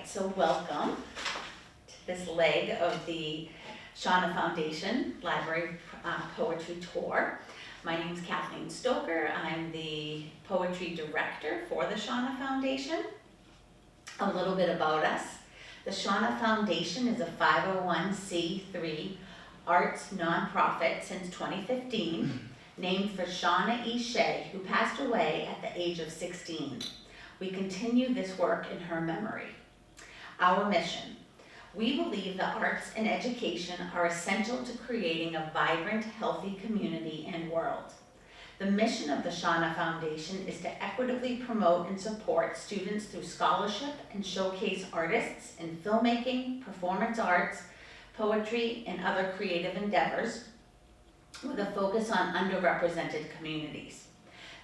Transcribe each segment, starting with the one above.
so welcome to this leg of the Shauna Foundation Library Poetry Tour. My name is Kathleen Stoker. I'm the Poetry Director for the Shauna Foundation. A little bit about us. The Shauna Foundation is a 501c3 arts nonprofit since 2015, named for Shauna E. Shea, who passed away at the age of 16. We continue this work in her memory. Our mission: we believe the arts and education are essential to creating a vibrant, healthy community and world. The mission of the Shauna Foundation is to equitably promote and support students through scholarship and showcase artists in filmmaking, performance arts, poetry, and other creative endeavors with a focus on underrepresented communities.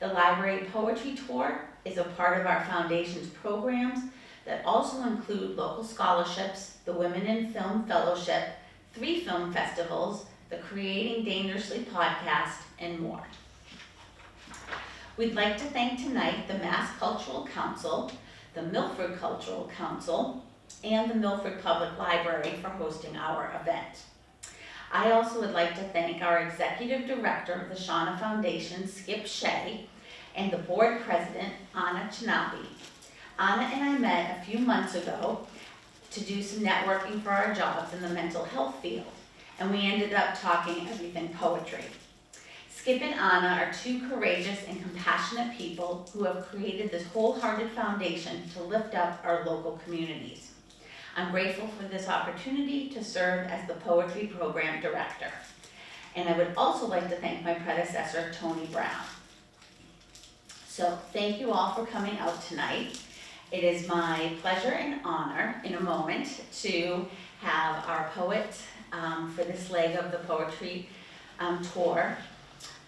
The Library Poetry Tour is a part of our foundation's programs that also include local scholarships, the Women in Film Fellowship, 3 film festivals, the Creating Dangerously podcast, and more. We'd like to thank tonight the Mass Cultural Council, the Milford Cultural Council, and the Milford Public Library for hosting our event. I also would like to thank our Executive Director of the Shauna Foundation, Skip Shea, and the Board President, Anna Chinabi. Anna and I met a few months ago to do some networking for our jobs in the mental health field, and we ended up talking everything poetry. Skip and Anna are 2 courageous and compassionate people who have created this wholehearted foundation to lift up our local communities. I'm grateful for this opportunity to serve as the Poetry Program Director. And I would also like to thank my predecessor, Tony Brown. So thank you all for coming out tonight. It is my pleasure and honor in a moment to have our poet for this leg of the poetry tour,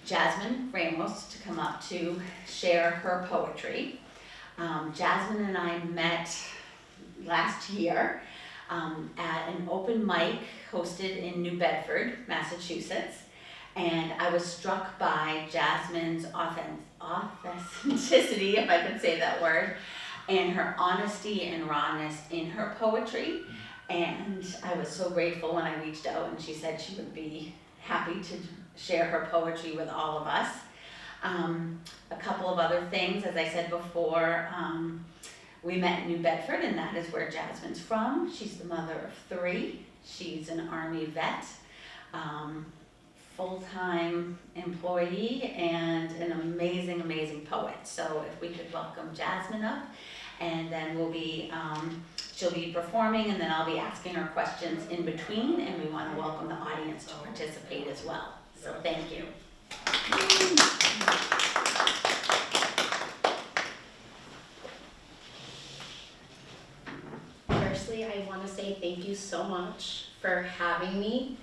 Jasmine Ramos, to come up to share her poetry. Jasmine and I met last year at an open mic hosted in New Bedford, Massachusetts, and I was struck by Jasmine's authenticity, if I could say that word, and her honesty and rawness in her poetry. And I was so grateful when I reached out and she said she would be happy to share her poetry with all of us. A couple of other things, as I said before, we met in New Bedford, and that is where Jasmine's from. She's the mother of 3. She's an Army vet, full-time employee, and an amazing, amazing poet. So if we could welcome Jasmine up, and then she'll be performing, and then I'll be asking her questions in between, and we want to welcome the audience to participate as well. So thank you. Firstly, I want to say thank you so much for having me.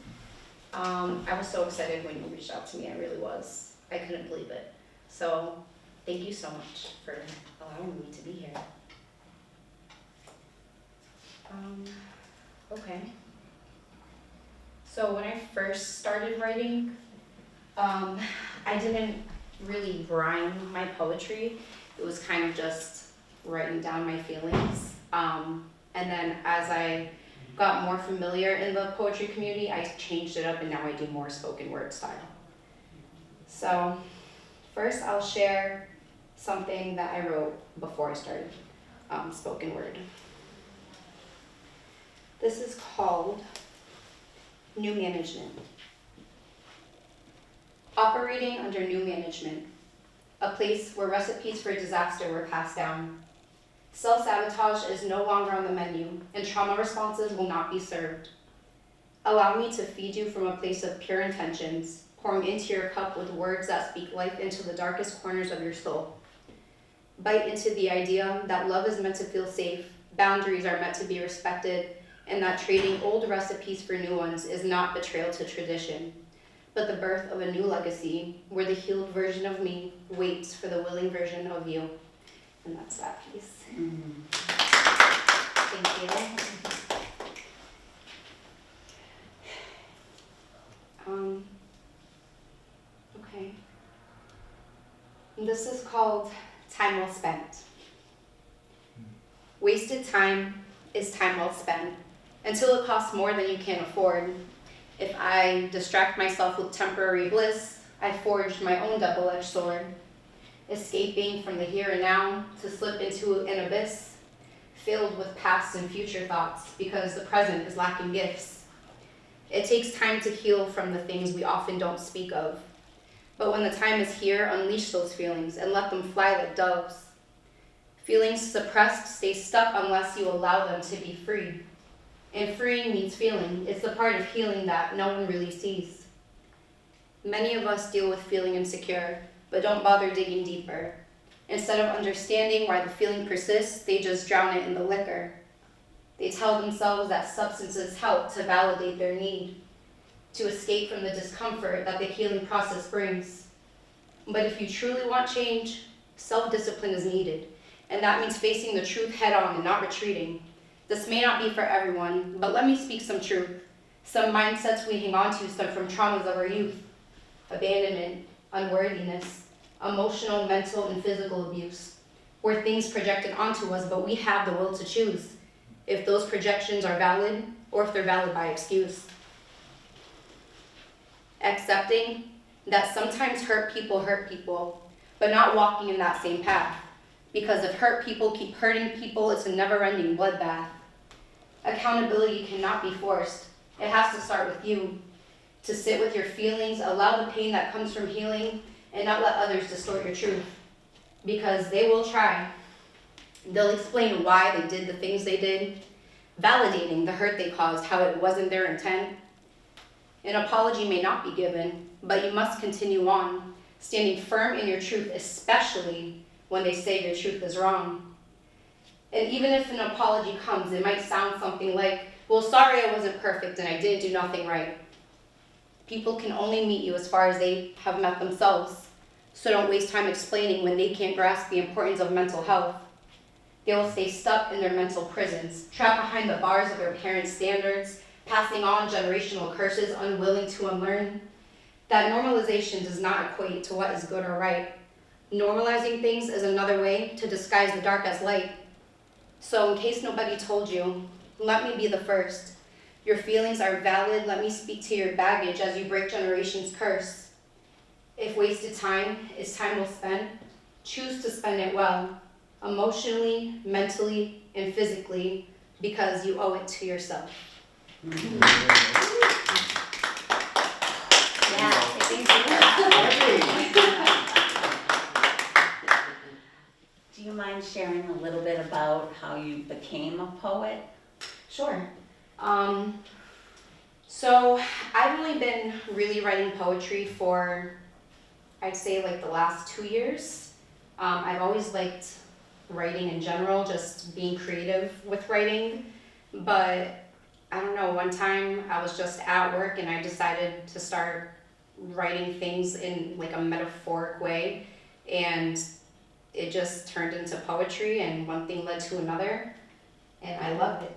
I was so excited when you reached out to me. I really was. I couldn't believe it. So thank you so much for allowing me to be here. Okay. So when I first started writing, I didn't really rhyme my poetry. It was kind of just writing down my feelings. And then as I got more familiar in the poetry community, I changed it up and now I do more spoken word style. So first I'll share something that I wrote before I started spoken word. This is called New Management. Operating under new management, a place where recipes for disaster were passed down. Self-sabotage is no longer on the menu, and trauma responses will not be served. Allow me to feed you from a place of pure intentions, pouring into your cup with words that speak life into the darkest corners of your soul. Bite into the idea that love is meant to feel safe, boundaries are meant to be respected, and that trading old recipes for new ones is not betrayal to tradition, but the birth of a new legacy where the healed version of me waits for the willing version of you. And that's that piece. Thank you. Okay. And this is called Time Well Spent. Wasted time, is time well spent, until it costs more than you can afford. If I distract myself with temporary bliss, I forged my own double-edged sword, escaping from the here and now to slip into an abyss filled with past and future thoughts because the present is lacking gifts. It takes time to heal from the things we often don't speak of. But when the time is here, unleash those feelings and let them fly like doves. Feelings suppressed stay stuck unless you allow them to be free. And freeing means feeling. It's the part of healing that no one really sees. Many of us deal with feeling insecure, but don't bother digging deeper. Instead of understanding why the feeling persists, they just drown it in the liquor. They tell themselves that substances help to validate their need, to escape from the discomfort that the healing process brings. But if you truly want change, self-discipline is needed, and that means facing the truth head-on and not retreating. This may not be for everyone, but let me speak some truth. Some mindsets we hang on to stem from traumas of our youth: abandonment, unworthiness, emotional, mental, and physical abuse. We're things projected onto us, but we have the will to choose if those projections are valid or if they're valid by excuse. Accepting that sometimes hurt people, but not walking in that same path. Because if hurt people keep hurting people, it's a never-ending bloodbath. Accountability cannot be forced. It has to start with you. To sit with your feelings, allow the pain that comes from healing, and not let others distort your truth. Because they will try. They'll explain why they did the things they did, validating the hurt they caused, how it wasn't their intent. An apology may not be given, but you must continue on, standing firm in your truth, especially when they say your truth is wrong. And even if an apology comes, it might sound something like, well, sorry I wasn't perfect and I didn't do nothing right. People can only meet you as far as they have met themselves, so don't waste time explaining when they can't grasp the importance of mental health. They will stay stuck in their mental prisons, trapped behind the bars of their parents' standards, passing on generational curses, unwilling to unlearn. That normalization does not equate to what is good or right. Normalizing things is another way to disguise the dark as light. So in case nobody told you, let me be the first. Your feelings are valid. Let me speak to your baggage as you break generations' curse. If wasted time is time well spent, choose to spend it well, emotionally, mentally, and physically, because you owe it to yourself. Yeah, thank you. Do you mind sharing a little bit about how you became a poet? Sure. So I've only been really writing poetry for, I'd say, like the last 2 years. I've always liked writing in general, just being creative with writing. But I don't know, one time I was just at work and I decided to start writing things in like a metaphoric way. And it just turned into poetry, and one thing led to another, and I love it.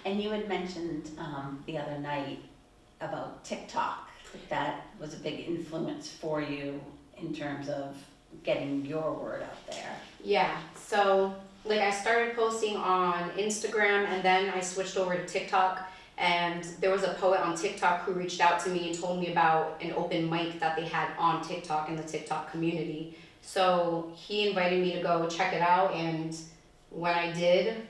And you had mentioned the other night about TikTok. That was a big influence for you in terms of getting your word out there. Yeah, so like I started posting on Instagram, and then I switched over to TikTok, and there was a poet on TikTok who reached out to me and told me about an open mic that they had on TikTok in the TikTok community. So he invited me to go check it out, and when I did,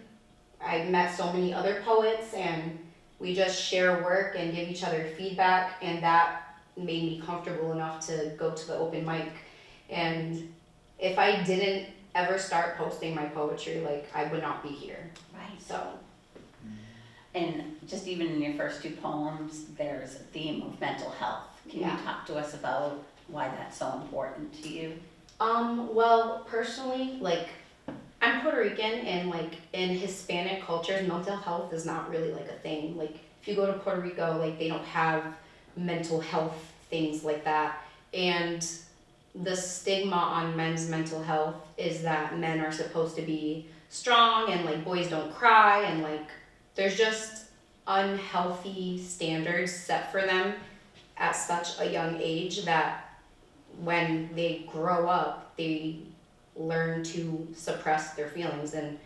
I met so many other poets, and we just share work and give each other feedback, and that made me comfortable enough to go to the open mic. And if I didn't ever start posting my poetry, like, I would not be here. Right. So. And just even in your first 2 poems, there's a theme of mental health. Can you talk to us about why that's so important to you? Well, personally, like, I'm Puerto Rican, and like in Hispanic cultures, mental health is not really like a thing. Like, if you go to Puerto Rico, like, they don't have mental health things like that. And the stigma on men's mental health is that men are supposed to be strong, and like boys don't cry, and like there's just unhealthy standards set for them at such a young age that when they grow up, they learn to suppress their feelings. And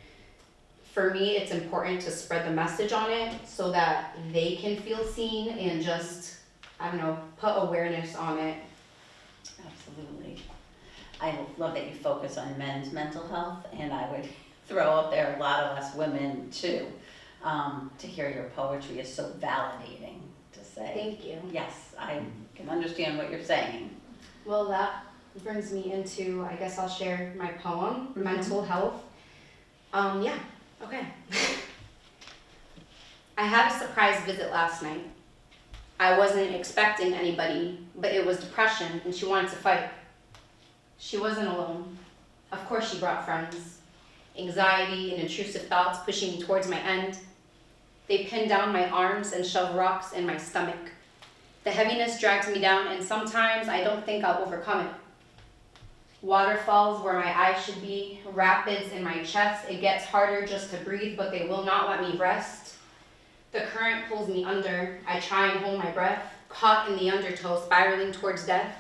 for me, it's important to spread the message on it so that they can feel seen and just, I don't know, put awareness on it. Absolutely. I love that you focus on men's mental health, and I would throw up there a lot of us women too. To hear your poetry is so validating to say. Thank you. Yes, I can understand what you're saying. Well, that brings me into, I guess I'll share my poem, Mental Health. Yeah, okay. I had a surprise visit last night. I wasn't expecting anybody, but it was depression and she wanted to fight. She wasn't alone. Of course she brought friends. Anxiety and intrusive thoughts pushing me towards my end. They pinned down my arms and shoved rocks in my stomach. The heaviness drags me down and sometimes I don't think I'll overcome it. Waterfalls where my eyes should be, rapids in my chest. It gets harder just to breathe, but they will not let me rest. The current pulls me under. I try and hold my breath, caught in the undertow, spiraling towards death.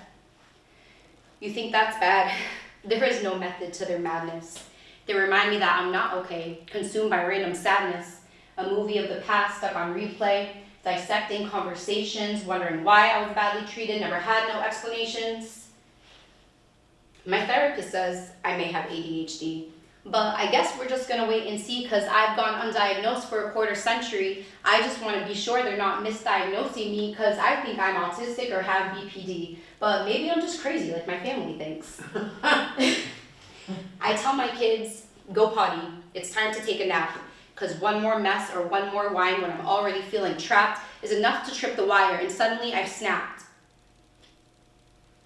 You think that's bad? There is no method to their madness. They remind me that I'm not okay, consumed by random sadness. A movie of the past stuck on replay, dissecting conversations, wondering why I was badly treated, never had no explanations. My therapist says I may have ADHD, but I guess we're just gonna wait and see because I've gone undiagnosed for a quarter century. I just wanna be sure they're not misdiagnosing me because I think I'm autistic or have BPD, but maybe I'm just crazy like my family thinks. I tell my kids, go potty, it's time to take a nap, because one more mess or one more whine when I'm already feeling trapped is enough to trip the wire and suddenly I've snapped.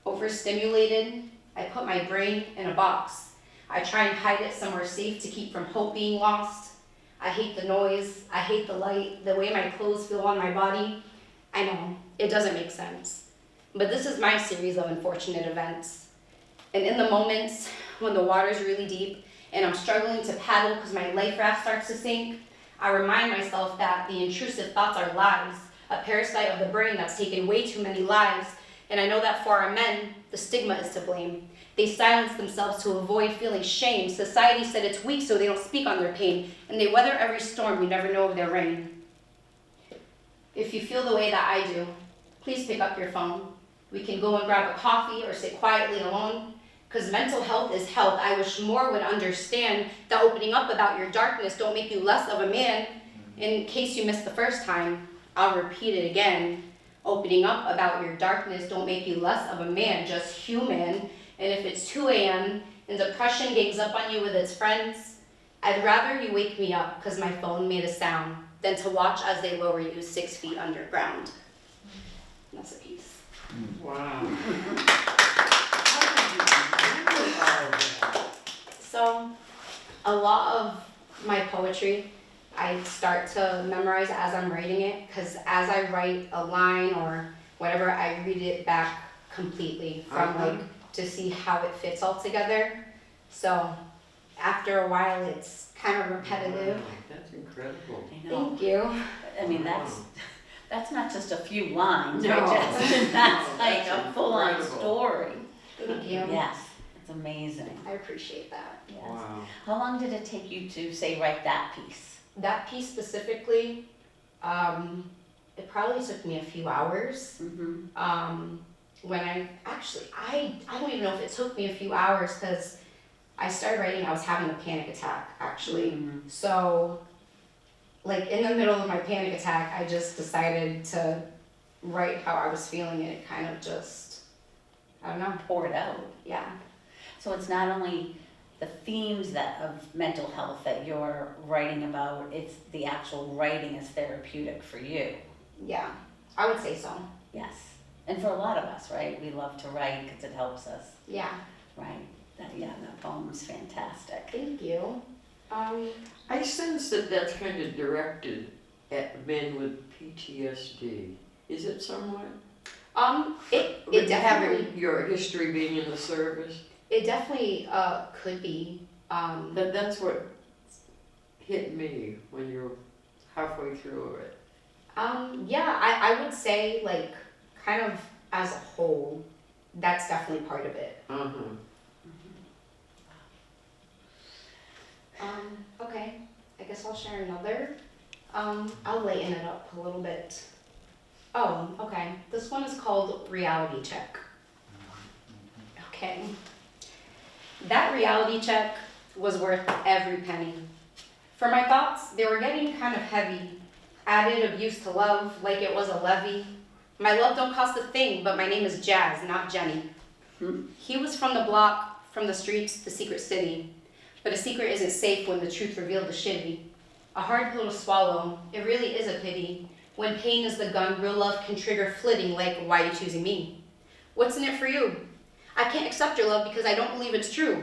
Overstimulated, I put my brain in a box. I try and hide it somewhere safe to keep from hope being lost. I hate the noise, I hate the light, the way my clothes feel on my body. I know, it doesn't make sense. But this is my series of unfortunate events. And in the moments when the water's really deep and I'm struggling to paddle because my life raft starts to sink, I remind myself that the intrusive thoughts are lies, a parasite of the brain that's taken way too many lives. And I know that for our men, the stigma is to blame. They silence themselves to avoid feeling shame. Society said it's weak so they don't speak on their pain. And they weather every storm, we never know of their rain. If you feel the way that I do, please pick up your phone. We can go and grab a coffee or sit quietly alone. Because mental health is health. I wish more would understand that opening up about your darkness don't make you less of a man. In case you missed the first time, I'll repeat it again. Opening up about your darkness don't make you less of a man, just human. And if it's 2 a.m. and depression gangs up on you with its friends, I'd rather you wake me up because my phone made a sound than to watch as they lower you 6 feet underground. And that's a piece. Wow. So, a lot of my poetry, I start to memorize as I'm writing it, because as I write a line or whatever, I read it back completely from like to see how it fits all together. So, after a while, it's kind of repetitive. Wow, that's incredible. I know. Thank you. I mean, that's not just a few lines, No. right, Jasmine? That's No, like that's a full-on incredible. story. Thank you. Yes, it's amazing. I appreciate that. Yes. Wow. How long did it take you to, say, write that piece? That piece specifically, it probably took me a few hours. Mm-hmm. When I don't even know if it took me a few hours because I started writing, I was having a panic attack actually. Mm-hmm. So, like in the middle of my panic attack, I just decided to write how I was feeling and it kind of just, I don't know, Pour it out. yeah. So it's not only the themes that of mental health that you're writing about, it's the actual writing is therapeutic for you. Yeah, I would say so. Yes. And for a lot of us, right? We love to write because it helps us, Yeah, right? That poem's fantastic. thank you. I sense that that's kind of directed at men with PTSD. Is it somewhat? It With definitely, having your history being in the service? it definitely could be. That's what hit me when you're halfway through it. Yeah, I would say like kind of as a whole, that's definitely part of it. Okay, I guess I'll lighten it up a little bit. Oh, okay. This one is called Reality Check. Okay. That reality check was worth every penny. For my thoughts, they were getting kind of heavy. Added abuse to love like it was a levy. My love don't cost a thing, but my name is Jazz, not Jenny. He was from the block, from the streets, the secret city. But a secret isn't safe when the truth revealed the shitty. A hard pill to swallow, it really is a pity. When pain is the gun, real love can trigger flitting like, why are you choosing me? What's in it for you? I can't accept your love because I don't believe it's true.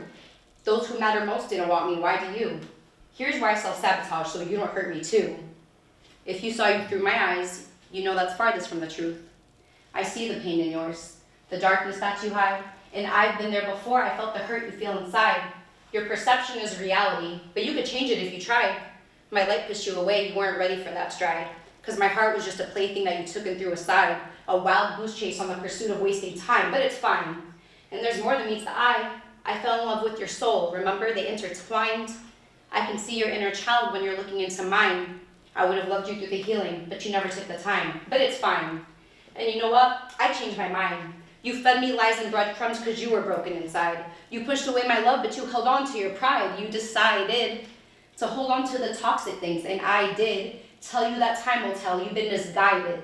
Those who matter most didn't want me, why do you? Here's why I self-sabotage so you don't hurt me too. If you saw you through my eyes, you know that's farthest from the truth. I see the pain in yours, the darkness that you hide, and I've been there before, I felt the hurt you feel inside. Your perception is reality, but you could change it if you tried. My light pushed you away, you weren't ready for that stride. Cause my heart was just a plaything that you took and threw aside. A wild goose chase on the pursuit of wasting time, but it's fine. And there's more than meets the eye. I fell in love with your soul, remember they intertwined? I can see your inner child when you're looking into mine. I would have loved you through the healing, but you never took the time, but it's fine. And you know what? I changed my mind. You fed me lies and breadcrumbs because you were broken inside. You pushed away my love, but you held on to your pride. You decided to hold on to the toxic things, and I did. Tell you that time will tell you've been misguided.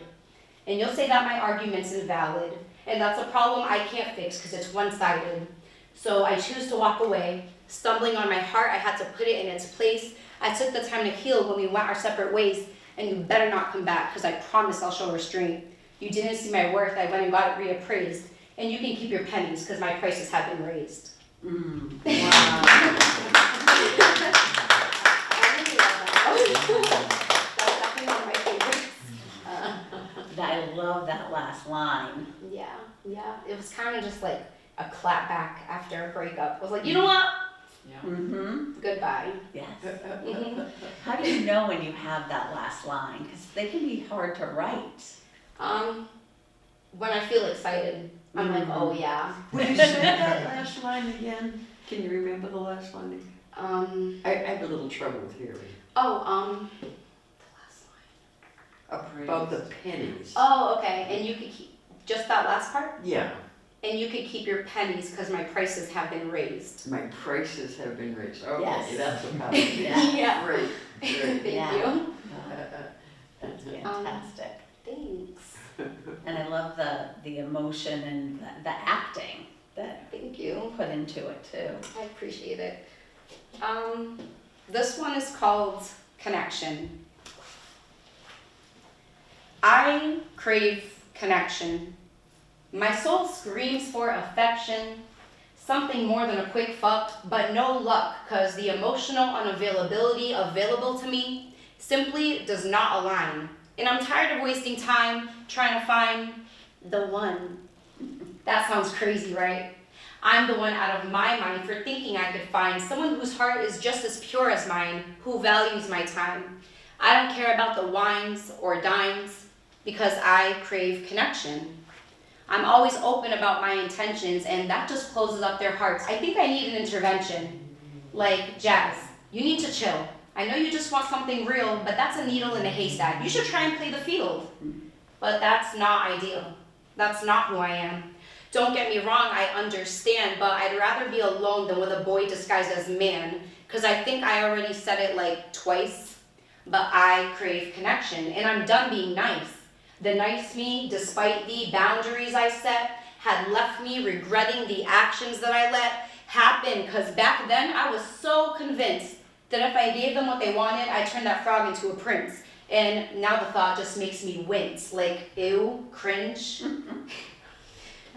And you'll say that my argument's invalid. And that's a problem I can't fix because it's one-sided. So I choose to walk away. Stumbling on my heart, I had to put it in its place. I took the time to heal when we went our separate ways. And you better not come back because I promise I'll show restraint. You didn't see my worth, I went and got it reappraised. And you can keep your pennies because my prices have been raised. Wow. I love that last line. Yeah. It was kind of just like a clap back after a breakup. I was like, you know what? Yeah. Mm-hmm. Goodbye. Yes. Mm-hmm. How do you know when you have that last line? Because they can be hard to write. When I feel excited, I'm like, oh yeah. Will you say that last line again? Can you remember the last line? I had a little trouble with hearing. The last line. About the pennies. Oh, okay. And you could keep just that last part? Yeah, And you could keep your pennies because my prices have been raised. my prices have been raised. Okay, Yes. that's about it. Yeah. Great, Thank great. Yeah. you. That's fantastic. Thanks. And I love the emotion and the acting that Thank you. you put into it too. I appreciate it. This one is called Connection. I crave connection. My soul screams for affection, something more than a quick fuck, but no luck, cause the emotional unavailability available to me simply does not align. And I'm tired of wasting time trying to find the one. That sounds crazy, right? I'm the one out of my mind for thinking I could find someone whose heart is just as pure as mine, who values my time. I don't care about the wines or dimes because I crave connection. I'm always open about my intentions and that just closes up their hearts. I think I need an intervention. Like, Jazz, you need to chill. I know you just want something real, but that's a needle in a haystack. You should try and play the field. But that's not ideal. That's not who I am. Don't get me wrong, I understand, but I'd rather be alone than with a boy disguised as man, because I think I already said it like twice, but I crave connection, and I'm done being nice. The nice me, despite the boundaries I set, had left me regretting the actions that I let happen, because back then I was so convinced that if I gave them what they wanted, I'd turn that frog into a prince. And now the thought just makes me wince, like, ew, cringe.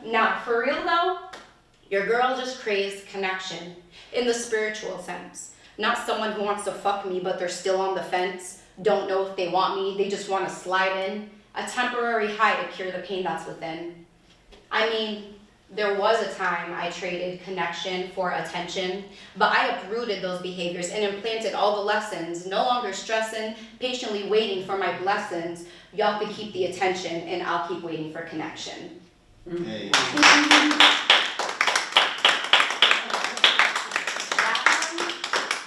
Now, for real though, your girl just craves connection in the spiritual sense. Not someone who wants to fuck me, but they're still on the fence, don't know if they want me, they just want to slide in. A temporary high to cure the pain that's within. I mean, there was a time I traded connection for attention, but I uprooted those behaviors and implanted all the lessons, no longer stressing, patiently waiting for my blessings. Y'all could keep the attention and I'll keep waiting for connection. Hey.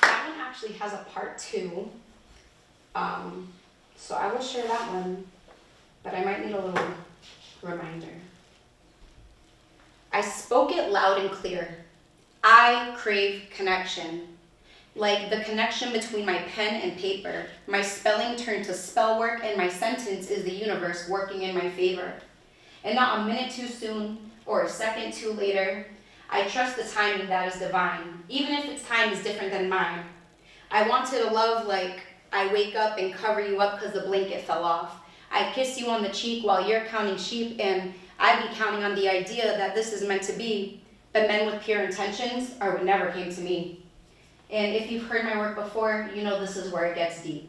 That one actually has a part 2. So I will share that one, but I might need a little reminder. I spoke it loud and clear. I crave connection. Like the connection between my pen and paper. My spelling turned to spell work, and my sentence is the universe working in my favor. And not a minute too soon or a second too later. I trust the timing that is divine, even if its time is different than mine. I wanted a love like I wake up and cover you up because the blanket fell off. I kiss you on the cheek while you're counting sheep, and I'd be counting on the idea that this is meant to be. But men with pure intentions are what never came to me. And if you've heard my work before, you know this is where it gets deep.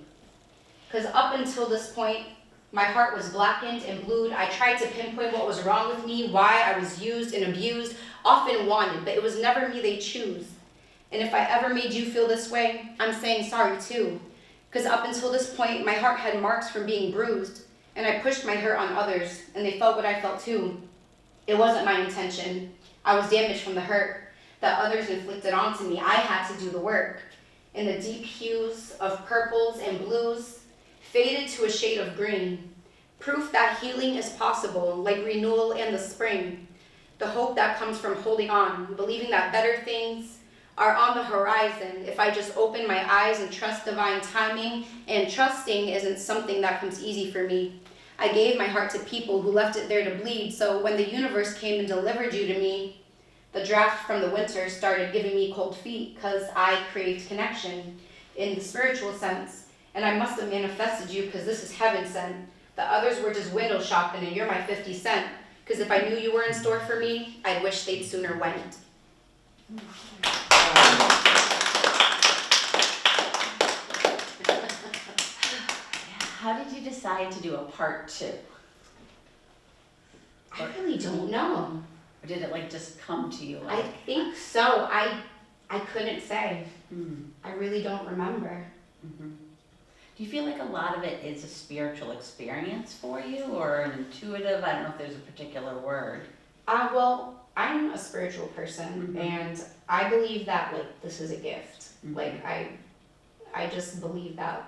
Because up until this point, my heart was blackened and blued. I tried to pinpoint what was wrong with me, why I was used and abused, often wanted, but it was never me they choose. And if I ever made you feel this way, I'm saying sorry too. Because up until this point, my heart had marks from being bruised, and I pushed my hurt on others, and they felt what I felt too. It wasn't my intention. I was damaged from the hurt that others inflicted onto me. I had to do the work. And the deep hues of purples and blues faded to a shade of green. Proof that healing is possible, like renewal and the spring. The hope that comes from holding on, believing that better things are on the horizon if I just open my eyes and trust divine timing. And trusting isn't something that comes easy for me. I gave my heart to people who left it there to bleed, so when the universe came and delivered you to me, the draft from the winter started giving me cold feet because I craved connection in the spiritual sense. And I must have manifested you because this is heaven sent. The others were just window shopping and you're my 50 cent. Because if I knew you were in store for me, I'd wish they'd sooner went. How did you decide to do a part 2? I really don't know. Or did it like just come to you? I Like, think so. I couldn't say. mm, I really don't remember. mhm. Do you feel like a lot of it is a spiritual experience for you or an intuitive? I don't know if there's a particular word. Well, I'm a spiritual person, Mhm. and I believe that like this is a gift. Mhm. Like I just believe that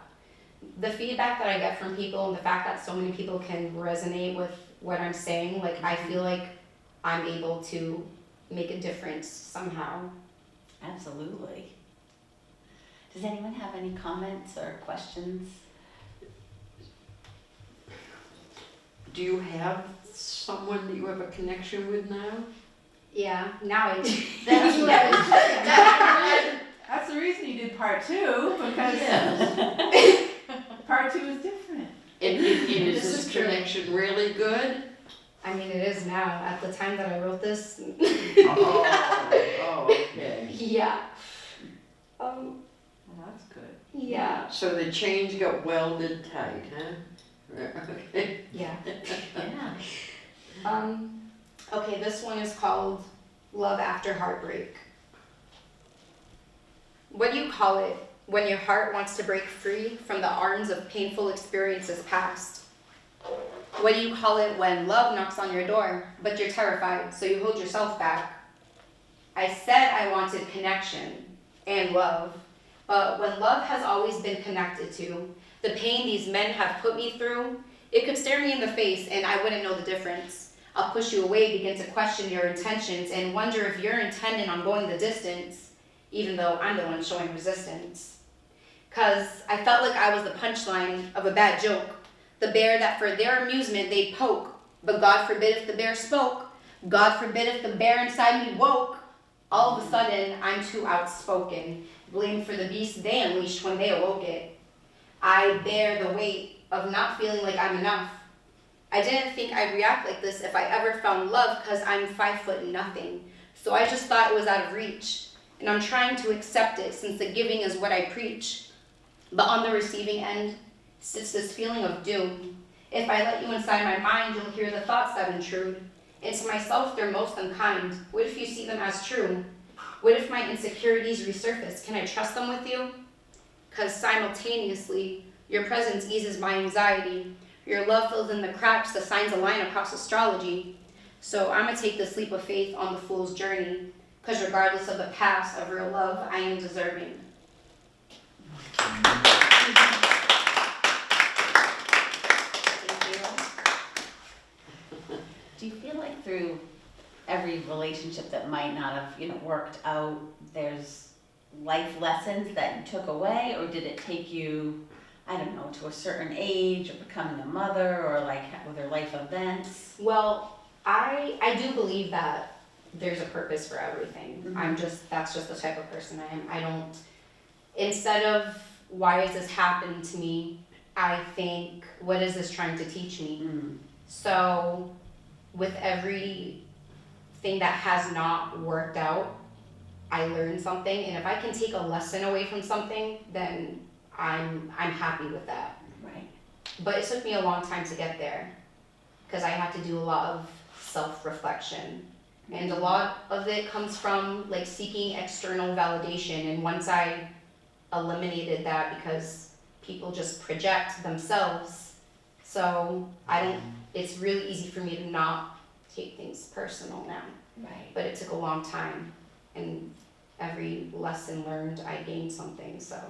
the feedback that I get from people and the fact that so many people can resonate with what I'm saying, like I feel like I'm able to make a difference somehow. Absolutely. Does anyone have any comments or questions? Do you have someone that you have a connection with now? Yeah, now I do. That's what I was saying. That's the reason you did part 2, because part 2 is different. And is This this is true. connection really good? I mean, it is now. At the time that I wrote this, Oh, okay. yeah. Well, that's good. Yeah. So the chains got welded tight, huh? Okay. Yeah. Yeah. Okay, this one is called Love After Heartbreak. What do you call it when your heart wants to break free from the arms of painful experiences past? What do you call it when love knocks on your door, but you're terrified, so you hold yourself back? I said I wanted connection and love, but when love has always been connected to, the pain these men have put me through, it could stare me in the face and I wouldn't know the difference. I'll push you away, begin to question your intentions, and wonder if you're intending on going the distance, even though I'm the one showing resistance. 'Cause I felt like I was the punchline of a bad joke, the bear that for their amusement they'd poke, but God forbid if the bear spoke, God forbid if the bear inside me woke. All of a sudden, I'm too outspoken, blamed for the beast they unleashed when they awoke it. I bear the weight of not feeling like I'm enough. I didn't think I'd react like this if I ever found love, cause I'm 5'0" so I just thought it was out of reach. And I'm trying to accept it since the giving is what I preach. But on the receiving end sits this feeling of doom. If I let you inside my mind, you'll hear the thoughts that intrude. And to myself, they're most unkind. What if you see them as true? What if my insecurities resurface? Can I trust them with you? Cause simultaneously, your presence eases my anxiety. Your love fills in the cracks, the signs align across astrology. So I'm gonna take this leap of faith on the fool's journey. Cause regardless of the past of real love, I am deserving. through every relationship that might not have, worked out, there's life lessons that you took away, or did it take you, I don't know, to a certain age, or becoming a mother, or like, were there life events? Well, I do believe that there's a purpose for everything. That's just the type of person I am. I don't, instead of why is this happening to me, I think, what is this trying to teach me? So with everything that has not worked out, I learned something, and if I can take a lesson away from something, then I'm happy with that. Right. But it took me a long time to get there, because I had to do a lot of self-reflection. And a lot of it comes from like seeking external validation, and once I eliminated that, because people just project themselves, so it's really easy for me to not take things personal now. Right. But it took a long time, and every lesson learned, I gained something, so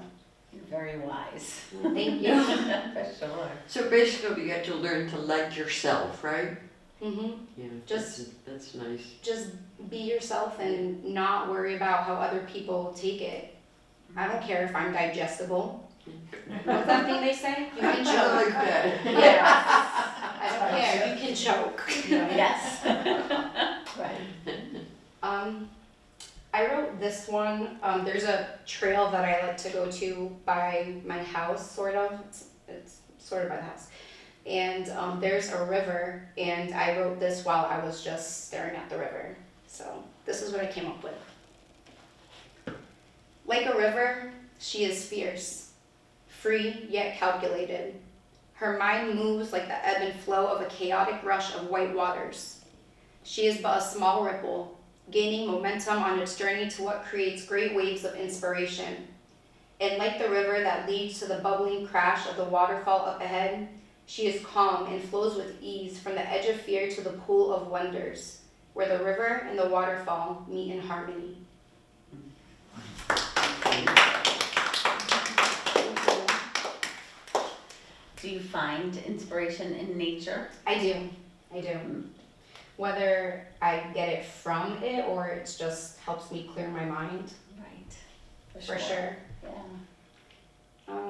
You're very wise. thank you. For sure. So basically, you get to learn to like yourself, right? Yeah, that's nice. Just be yourself and not worry about how other people take it. I don't care if I'm digestible. What's that thing they say? You can I choke. like that. Yeah. I don't care. You can choke. Yes. Right. I wrote this one. There's a trail that I like to go to by my house, sort of. It's sort of by the house. And there's a river, and I wrote this while I was just staring at the river. So this is what I came up with. Like a river, she is fierce, free yet calculated. Her mind moves like the ebb and flow of a chaotic rush of white waters. She is but a small ripple, gaining momentum on its journey to what creates great waves of inspiration. And like the river that leads to the bubbling crash of the waterfall up ahead, she is calm and flows with ease from the edge of fear to the pool of wonders, where the river and the waterfall meet in harmony. Do you find inspiration in nature? I do. Whether I get it from it or it just helps me clear my mind, Right. for sure. Yeah.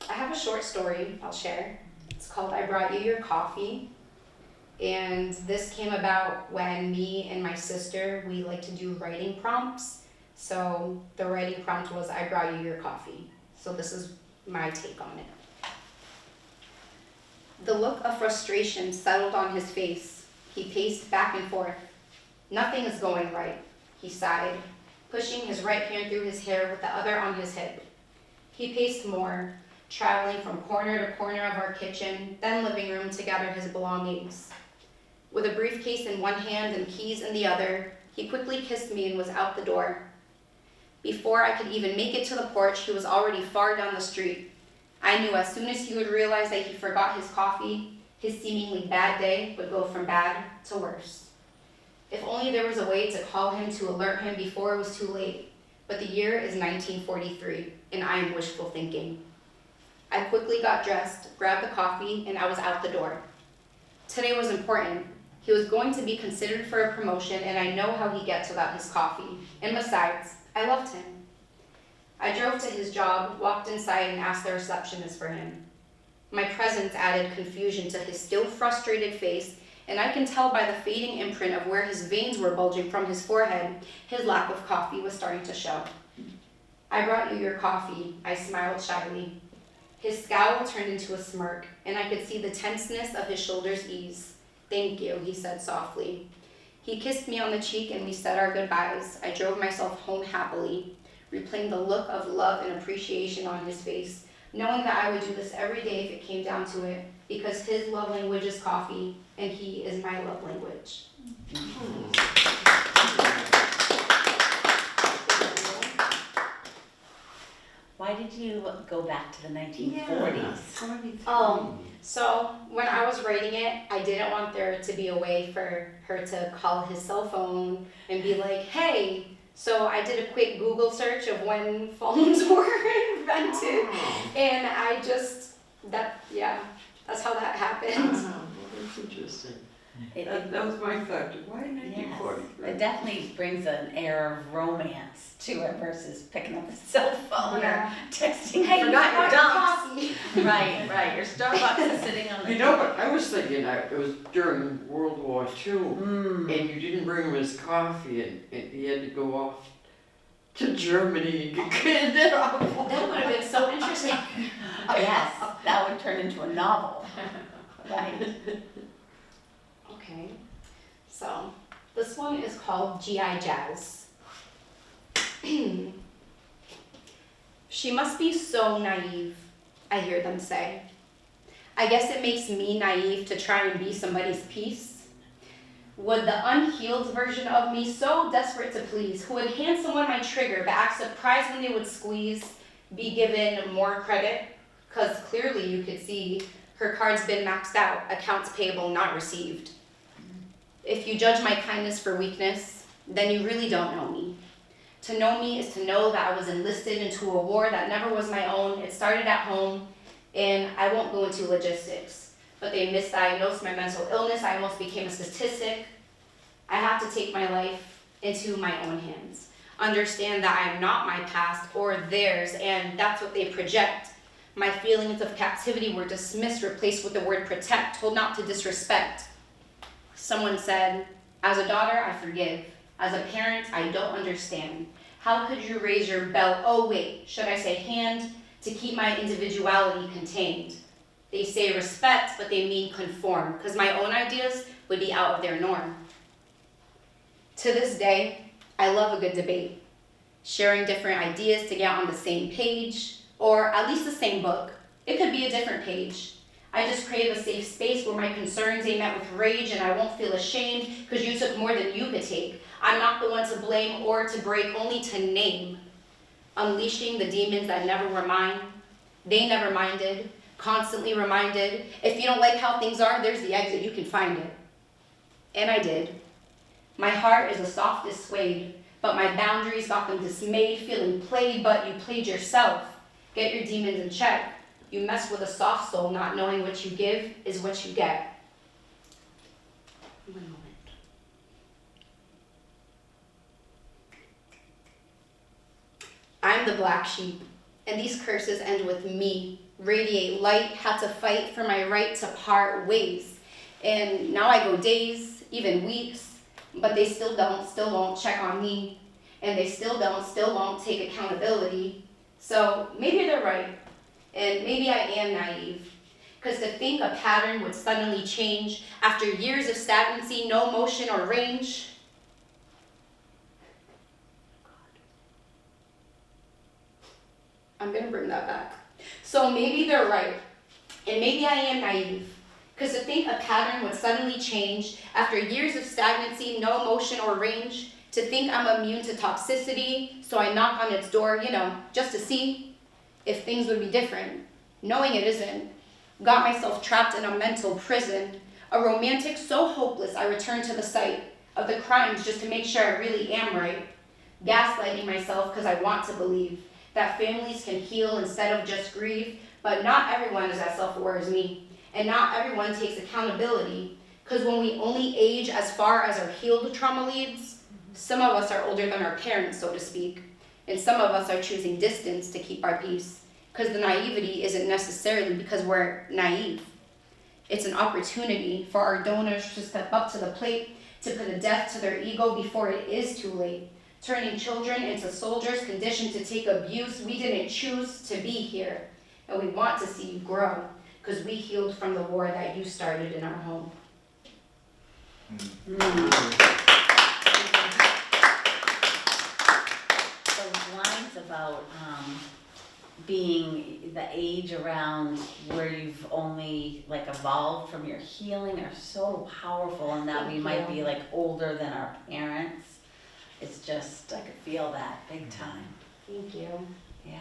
I have a short story I'll share. It's called I Brought You Your Coffee. And this came about when me and my sister, we like to do writing prompts. So the writing prompt was I brought you your coffee. So this is my take on it. The look of frustration settled on his face. He paced back and forth. Nothing is going right, he sighed, pushing his right hand through his hair with the other on his hip. He paced more, traveling from corner to corner of our kitchen, then living room to gather his belongings. With a briefcase in one hand and keys in the other, he quickly kissed me and was out the door. Before I could even make it to the porch, he was already far down the street. I knew as soon as he would realize that he forgot his coffee, his seemingly bad day would go from bad to worse. If only there was a way to call him to alert him before it was too late. But the year is 1943, and I am wishful thinking. I quickly got dressed, grabbed the coffee, and I was out the door. Today was important. He was going to be considered for a promotion, and I know how he gets without his coffee. And besides, I loved him. I drove to his job, walked inside, and asked the receptionist for him. My presence added confusion to his still frustrated face, and I can tell by the fading imprint of where his veins were bulging from his forehead, his lack of coffee was starting to show. I brought you your coffee, I smiled shyly. His scowl turned into a smirk, and I could see the tenseness of his shoulders ease. Thank you, he said softly. He kissed me on the cheek and we said our goodbyes. I drove myself home happily, replaying the look of love and appreciation on his face, knowing that I would do this every day if it came down to it, because his love language is coffee, and he is my love language. Why did you go back to the 1940s? So when I was writing it, I didn't want there to be a way for her to call his cell phone and be like, hey. So I did a quick Google search of when phones were invented, and that's how that happened. Interesting. It, That was my thought. Why yes, 1943? it definitely brings an air of romance to it versus picking up the cell phone Yeah. or texting. Hey, You forgot your dumps. coffee. Right. Your Starbucks is sitting on the. I know, but I was thinking it was during World War II, Mm. and you didn't bring him his coffee, and he had to go off to Germany and get it off. That would have been so interesting. Yes, that would turn into a novel. Right. Okay, so this one is called G.I. Jazz. She must be so naive, I hear them say. I guess it makes me naive to try and be somebody's piece. Would the unhealed version of me, so desperate to please, who would hand someone my trigger but act surprised when they would squeeze, be given more credit? Because clearly you could see her card's been maxed out, accounts payable not received. If you judge my kindness for weakness, then you really don't know me. To know me is to know that I was enlisted into a war that never was my own. It started at home, and I won't go into logistics, but they misdiagnosed my mental illness. I almost became a statistic. I have to take my life into my own hands. Understand that I'm not my past or theirs, and that's what they project. My feelings of captivity were dismissed, replaced with the word protect, told not to disrespect. Someone said, as a daughter, I forgive. As a parent, I don't understand. How could you raise your bell? Oh wait, should I say hand? To keep my individuality contained. They say respect, but they mean conform, because my own ideas would be out of their norm. To this day, I love a good debate. Sharing different ideas to get on the same page, or at least the same book. It could be a different page. I just crave a safe space where my concerns ain't met with rage and I won't feel ashamed because you took more than you could take. I'm not the one to blame or to break, only to name. Unleashing the demons that never were mine. They never minded, constantly reminded. If you don't like how things are, there's the exit, you can find it. And I did. My heart is the softest suede, but my boundaries got them dismayed, feeling played, but you played yourself. Get your demons in check. You mess with a soft soul, not knowing what you give is what you get. One moment. I'm the black sheep, and these curses end with me. Radiate light, had to fight for my right to part ways. And now I go days, even weeks, but they still won't check on me. And they still won't take accountability. So maybe they're right. And maybe I am naive, because to think a pattern would suddenly change after years of stagnancy, no motion or range. I'm gonna bring that back. So maybe they're right, and maybe I am naive, because to think a pattern would suddenly change after years of stagnancy, no motion or range, to think I'm immune to toxicity, so I knock on its door, just to see if things would be different, knowing it isn't. Got myself trapped in a mental prison, a romantic so hopeless I returned to the site of the crimes just to make sure I really am right. Gaslighting myself because I want to believe that families can heal instead of just grieve, but not everyone is as self-aware as me, and not everyone takes accountability, because when we only age as far as our healed trauma leads, some of us are older than our parents, so to speak. And some of us are choosing distance to keep our peace, because the naivety isn't necessarily because we're naive. It's an opportunity for our donors to step up to the plate, to put a death to their ego before it is too late. Turning children into soldiers conditioned to take abuse. We didn't choose to be here, and we want to see you grow, because we healed from the war that you started in our home. Those lines about being the age around where you've only evolved from your healing are so powerful, and that we might be older than our parents. It's just, I could feel that big time. Thank you. Yeah.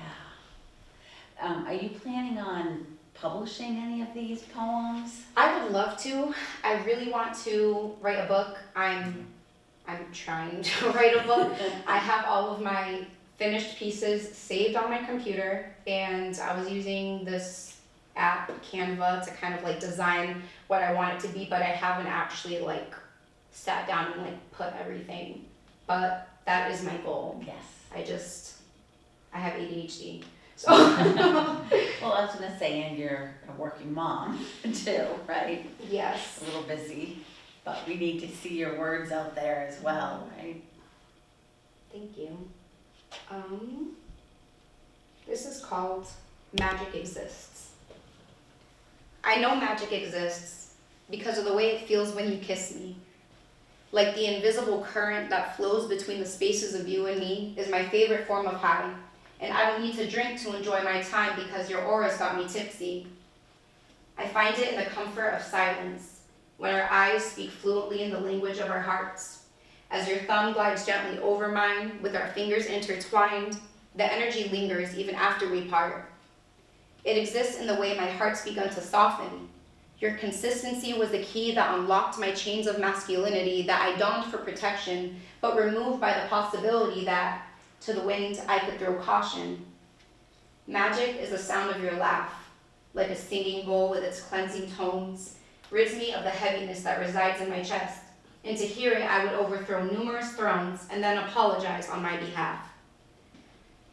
Are you planning on publishing any of these poems? I would love to. I really want to write a book. I'm trying to write a book. I have all of my finished pieces saved on my computer, and I was using this app, Canva, to kind of like design what I want it to be, but I haven't actually like sat down and like put everything. But that is my goal. Yes. I have ADHD. So Well, I was gonna say, and you're a working mom too, right? yes. A little busy, but we need to see your words out there as well, right? Thank you. This is called Magic Exists. I know magic exists because of the way it feels when you kiss me. Like the invisible current that flows between the spaces of you and me is my favorite form of high. And I don't need to drink to enjoy my time because your aura's got me tipsy. I find it in the comfort of silence, when our eyes speak fluently in the language of our hearts. As your thumb glides gently over mine, with our fingers intertwined, the energy lingers even after we part. It exists in the way my heart's begun to soften. Your consistency was the key that unlocked my chains of masculinity that I donned for protection, but removed by the possibility that, to the wind, I could throw caution. Magic is the sound of your laugh, like a singing bowl with its cleansing tones, rids me of the heaviness that resides in my chest, and to hear it I would overthrow numerous thrones and then apologize on my behalf.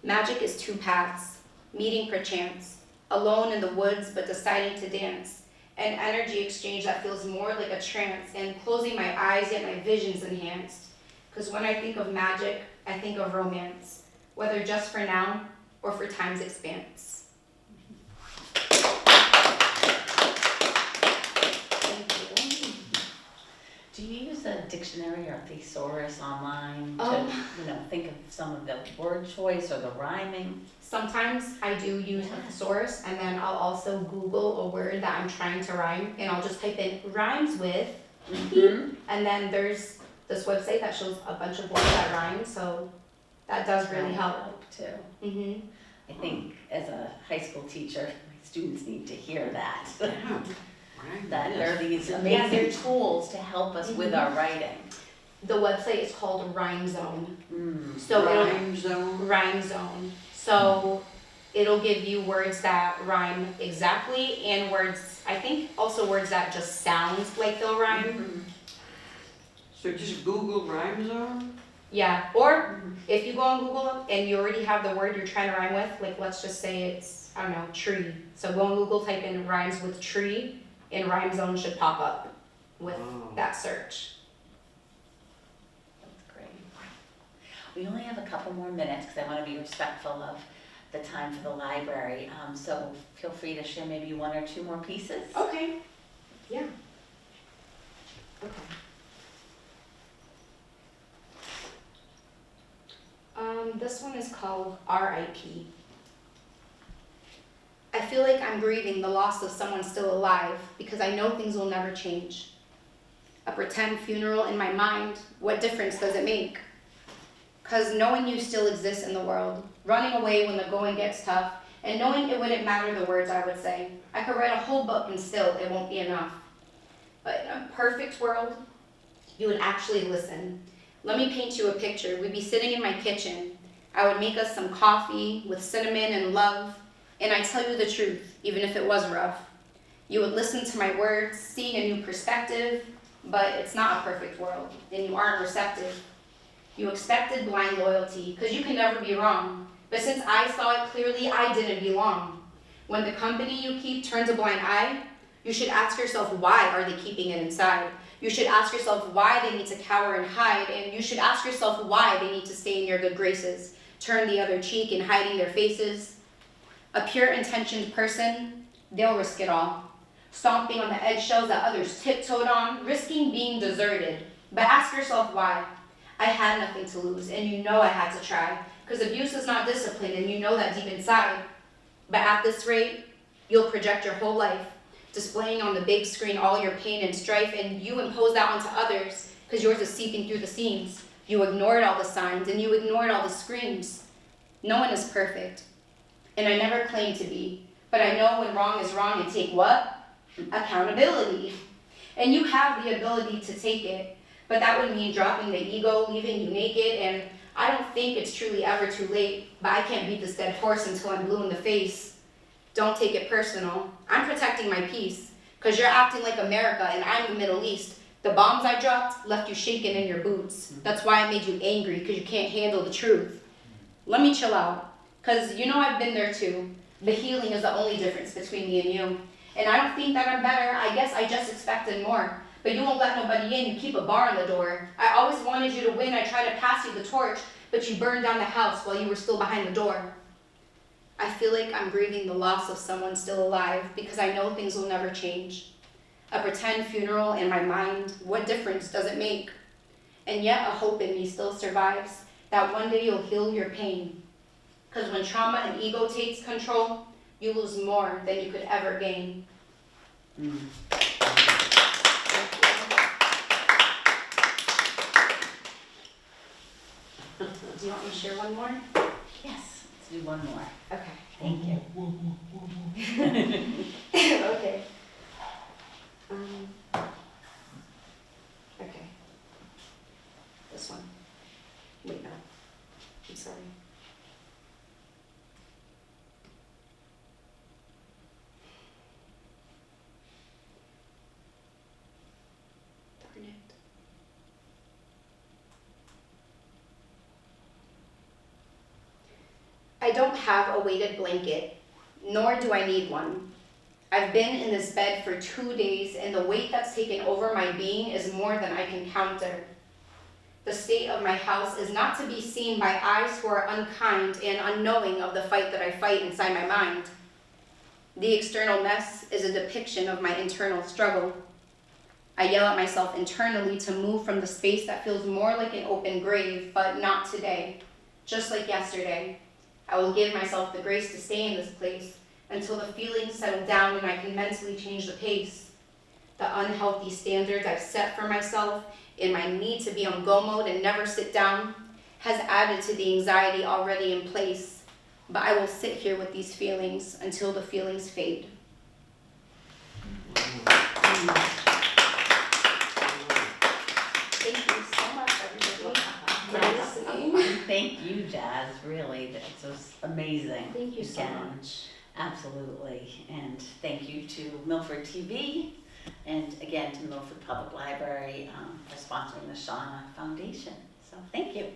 Magic is two paths, meeting perchance, alone in the woods but deciding to dance, an energy exchange that feels more like a trance, and closing my eyes yet my vision's enhanced. Because when I think of magic, I think of romance, whether just for now or for time's expanse. Thank you. Do you use a dictionary or a thesaurus online to, think of some of the word choice or the rhyming? Sometimes I do use a thesaurus, and then I'll also Google a word that I'm trying to rhyme, and I'll just type in rhymes with, and then there's this website that shows a bunch of words that rhyme, so that does really help. Too. Mm-hmm. I think as a high school teacher, my students need to hear that. That there are these amazing tools to help us with our writing. The website is called Rhyme Zone. So Rhyme Zone. So it'll give you words that rhyme exactly, and words, I think also words that just sound like they'll rhyme. So just Google Rhyme Zone? Yeah, or if you go on Google and you already have the word you're trying to rhyme with, like let's just say it's, I don't know, tree. So go on Google, type in rhymes with tree, and Rhyme Zone should pop up with that search. That's great. We only have a couple more minutes because I want to be respectful of the time for the library. So feel free to share maybe one or two more pieces. Okay. Yeah. Okay. This one is called R.I.P. I feel like I'm grieving the loss of someone still alive because I know things will never change. A pretend funeral in my mind, what difference does it make? Because knowing you still exist in the world, running away when the going gets tough, and knowing it wouldn't matter the words I would say. I could write a whole book and still it won't be enough. But in a perfect world, you would actually listen. Let me paint you a picture. We'd be sitting in my kitchen. I would make us some coffee with cinnamon and love, and I tell you the truth, even if it was rough. You would listen to my words, seeing a new perspective, but it's not a perfect world, and you aren't receptive. You expected blind loyalty, because you can never be wrong. But since I saw it clearly, I didn't belong. When the company you keep turns a blind eye, you should ask yourself, why are they keeping it inside? You should ask yourself why they need to cower and hide, and you should ask yourself why they need to stay in your good graces, turn the other cheek and hiding their faces. A pure-intentioned person, they'll risk it all, stomping on the eggshells that others tiptoed on, risking being deserted. But ask yourself why. I had nothing to lose, and you know I had to try, because abuse is not discipline, and you know that deep inside. But at this rate, you'll project your whole life, displaying on the big screen all your pain and strife, and you impose that onto others, because yours is seeping through the seams. You ignored all the signs, and you ignored all the screams. No one is perfect, and I never claimed to be, but I know when wrong is wrong and take what? Accountability. And you have the ability to take it, but that would mean dropping the ego, leaving you naked, and I don't think it's truly ever too late, but I can't beat this dead horse until I'm blue in the face. Don't take it personal. I'm protecting my peace, because you're acting like America and I'm the Middle East. The bombs I dropped left you shaking in your boots. That's why I made you angry, because you can't handle the truth. Let me chill out, because you know I've been there too. The healing is the only difference between me and you. And I don't think that I'm better, I guess I just expected more. But you won't let nobody in, you keep a bar on the door. I always wanted you to win, I tried to pass you the torch, but you burned down the house while you were still behind the door. I feel like I'm grieving the loss of someone still alive, because I know things will never change. A pretend funeral in my mind, what difference does it make? And yet a hope in me still survives, that one day you'll heal your pain. Because when trauma and ego takes control, you lose more than you could ever gain. Do you want me to share one more? Yes, let's do one more. Okay. Thank you. Okay. Okay. This one. Wait, no. I'm sorry. Darn it. I don't have a weighted blanket, nor do I need one. I've been in this bed for 2 days, and the weight that's taken over my being is more than I can counter. The state of my house is not to be seen by eyes who are unkind and unknowing of the fight that I fight inside my mind. The external mess is a depiction of my internal struggle. I yell at myself internally to move from the space that feels more like an open grave, but not today. Just like yesterday, I will give myself the grace to stay in this place until the feelings settle down and I can mentally change the pace. The unhealthy standards I've set for myself in my need to be on go mode and never sit down has added to the anxiety already in place, but I will sit here with these feelings until the feelings fade. Thank you so much, everybody, for listening. Thank you, Jazz, really, that was amazing. Thank you so Again. much. Absolutely, and thank you to Milford TV, and again to Milford Public Library for sponsoring the Shauna Foundation. So thank you.